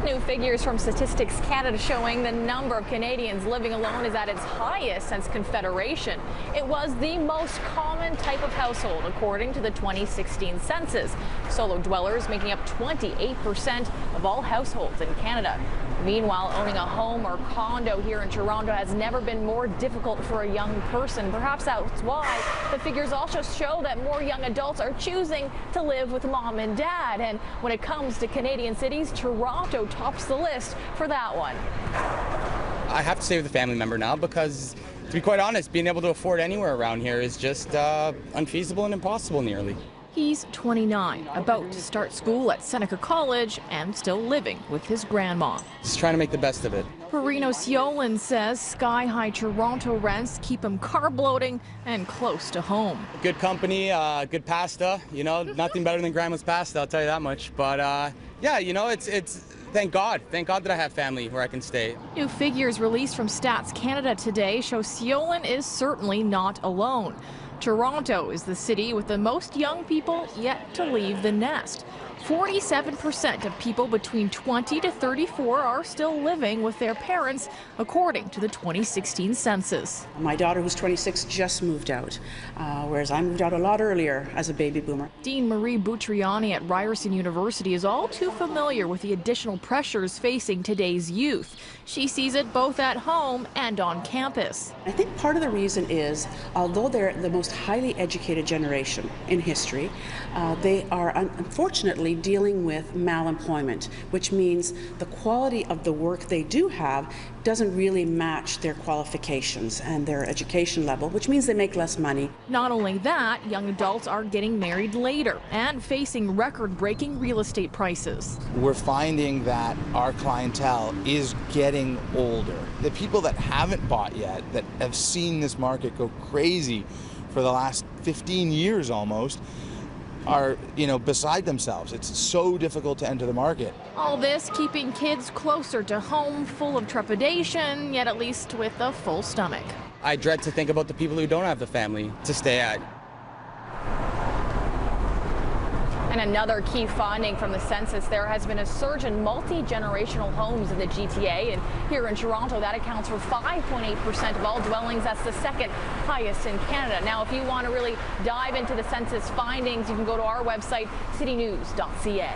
New figures from Statistics Canada showing the number of Canadians living alone is at its highest since Confederation. It was the most common type of household according to the 2016 census. Solo dwellers making up 28% of all households in Canada. Meanwhile, owning a home or condo here in Toronto has never been more difficult for a young person. Perhaps that's why the figures also show that more young adults are choosing to live with mom and dad. And when it comes to Canadian cities, Toronto tops the list for that one. I have to stay with a family member now because, to be quite honest, being able to afford anywhere around here is just unfeasible and impossible nearly. He's 29, about to start school at Seneca College and still living with his grandma. Just trying to make the best of it. Perino Siolan says sky-high Toronto rents keep him carb loading and close to home. Good company, good pasta, you know, nothing better than grandma's pasta, I'll tell you that much. But yeah, you know, it's thank God that I have family where I can stay. New figures released from Stats Canada today show Siolan is certainly not alone. Toronto is the city with the most young people yet to leave the nest. 47% of people between 20 to 34 are still living with their parents, according to the 2016 census. My daughter, who's 26, just moved out, whereas I moved out a lot earlier as a baby boomer. Dean Marie Boutriani at Ryerson University is all too familiar with the additional pressures facing today's youth. She sees it both at home and on campus. I think part of the reason is, although they're the most highly educated generation in history, they are unfortunately dealing with malemployment, which means the quality of the work they do have doesn't really match their qualifications and their education level, which means they make less money. Not only that, young adults are getting married later and facing record-breaking real estate prices. We're finding that our clientele is getting older. The people that haven't bought yet, that have seen this market go crazy for the last 15 years almost, are, beside themselves. It's so difficult to enter the market. All this keeping kids closer to home, full of trepidation, yet at least with a full stomach. I dread to think about the people who don't have the family to stay at. And another key finding from the census, there has been a surge in multi-generational homes in the GTA. And here in Toronto, that accounts for 5.8% of all dwellings. That's the second highest in Canada. Now, if you want to really dive into the census findings, you can go to our website, citynews.ca.